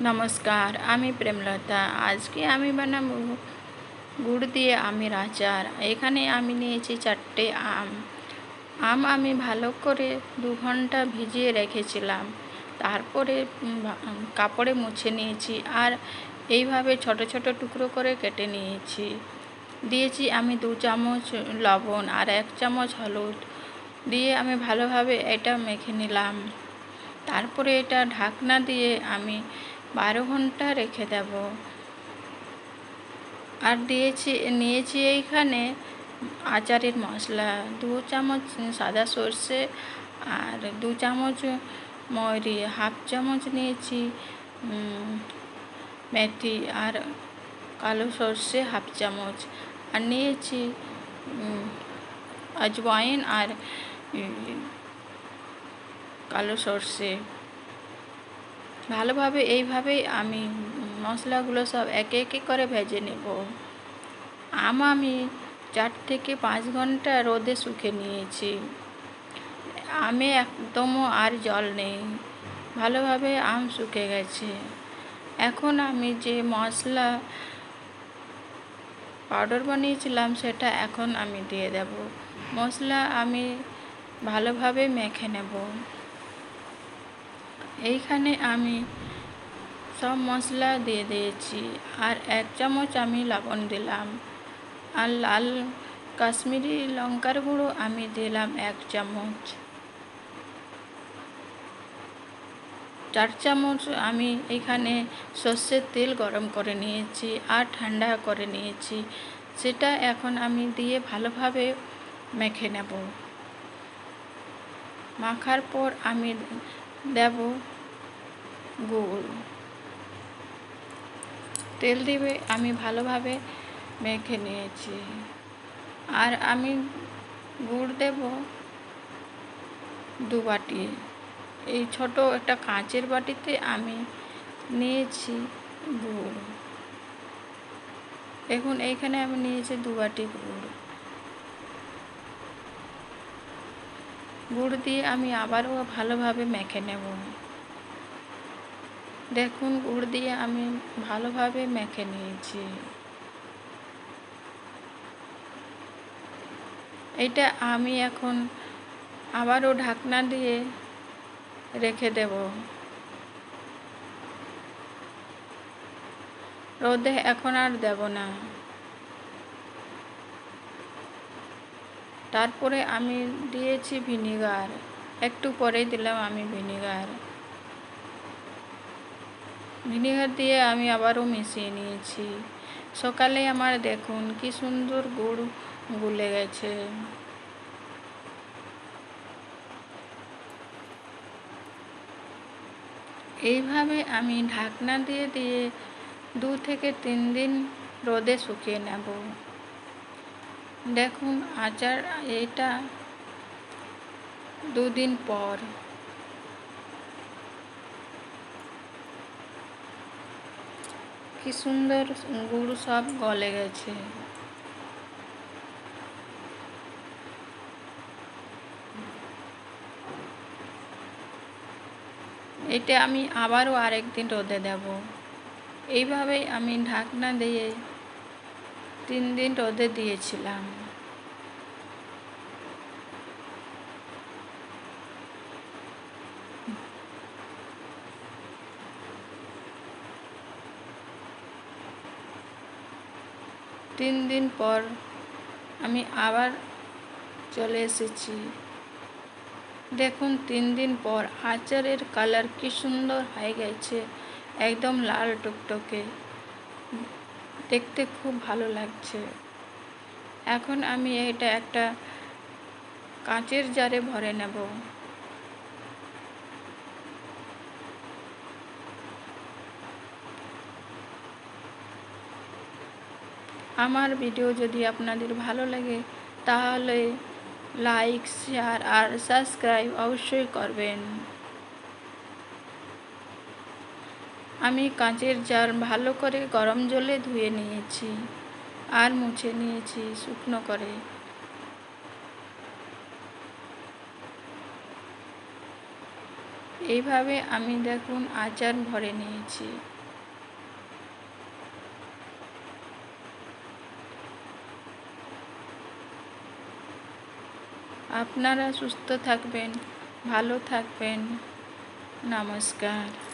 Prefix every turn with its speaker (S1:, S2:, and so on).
S1: নমস্কার, আমি প্রেমলতা। আজকে আমি বানাবো গুড় দিয়ে আমের আচার। এখানে আমি নিয়েছি 4টে আম। আমি ভালো করে 2 ঘন্টা ভিজিয়ে রেখেছিলাম। তারপরে কাপড়ে মুছে নিয়েছি আর এইভাবে ছোট ছোট টুকরো করে কেটে নিয়েছি। দিয়েছি আমি 2 চামচ লবণ আর 1 চামচ হলুদ দিয়ে আমি ভালোভাবে এটা মেখে নিলাম। তারপরে এটা ঢাকনা দিয়ে আমি 12 ঘন্টা রেখে দেব। আর নিয়েছি এইখানে আচারের মশলা 2 চামচ সাদা সর্ষে আর 2 চামচ মৌরি, 1/2 চামচ নিয়েছি মেথি আর কালো সর্ষে 1/2 চামচ, আর নিয়েছি আজওয়াইন আর কালো সর্ষে। ভালোভাবে এইভাবেই আমি মশলাগুলো সব একে একে করে ভেজে নেব। আমি 4 থেকে 5 ঘন্টা রোদে শুকিয়ে নিয়েছি। আমে একদমও আর জল নেই, ভালোভাবে আম শুকিয়ে গেছে। এখন আমি যে মশলা পাউডার বানিয়েছিলাম সেটা এখন আমি দিয়ে দেব। মশলা আমি ভালোভাবে মেখে নেব। এইখানে আমি সব মশলা দিয়ে দিয়েছি আর 1 চামচ আমি লবণ দিলাম আর লাল কাশ্মীরি লঙ্কার গুঁড়ো আমি দিলাম 1 চামচ। 4 চামচ আমি এখানে সর্ষের তেল গরম করে নিয়েছি আর ঠান্ডা করে নিয়েছি, সেটা এখন আমি দিয়ে ভালোভাবে মেখে নেব। মাখার পর আমি দেব গুড়। তেল দিয়ে আমি ভালোভাবে মেখে নিয়েছি আর আমি গুড় দেব 2 বাটি। এই ছোট একটা কাঁচের বাটিতে আমি নিয়েছি গুড়। দেখুন এইখানে আমি নিয়েছি 2 বাটি গুড়। গুড় দিয়ে আমি আবারও ভালোভাবে মেখে নেব। দেখুন গুড় দিয়ে আমি ভালোভাবে মেখে নিয়েছি। এটা আমি এখন আবারও ঢাকনা দিয়ে রেখে দেব। রোদে এখন আর দেব না। তারপরে আমি দিয়েছি ভিনিগার, একটু পরে দিলাম আমি ভিনিগার দিয়ে আমি আবারও মিশিয়ে নিয়েছি। সকালে আমার দেখুন কি সুন্দর গুড় গুলে গেছে। এইভাবে আমি ঢাকনা দিয়ে 2 থেকে 3 দিন রোদে শুকিয়ে নেব। দেখুন আচার এটা 2 দিন পর কি সুন্দর গুড় সব গলে গেছে। এটা আমি আবারও আরেকদিন রোদে দেব। এইভাবেই আমি ঢাকনা দিয়ে 3 দিন রোদে দিয়েছিলাম। তিন দিন পর আমি আবার চলে এসেছি। দেখুন 3 দিন পর আচারের কালার কি সুন্দর হয়ে গেছে, একদম লাল টুকটকে, দেখতে খুব ভালো লাগছে। এখন আমি এটা একটা কাঁচের জারে ভরে নেব। আমার ভিডিও যদি আপনাদের ভালো লাগে তাহলে লাইক, শেয়ার আর সাবস্ক্রাইব অবশ্যই করবেন। আমি কাঁচের জার ভালো করে গরম জলে ধুয়ে নিয়েছি আর মুছে নিয়েছি শুকনো করে। এইভাবে আমি দেখুন আচার ভরে নিয়েছি। আপনারা সুস্থ থাকবেন, ভালো থাকবেন। নমস্কার।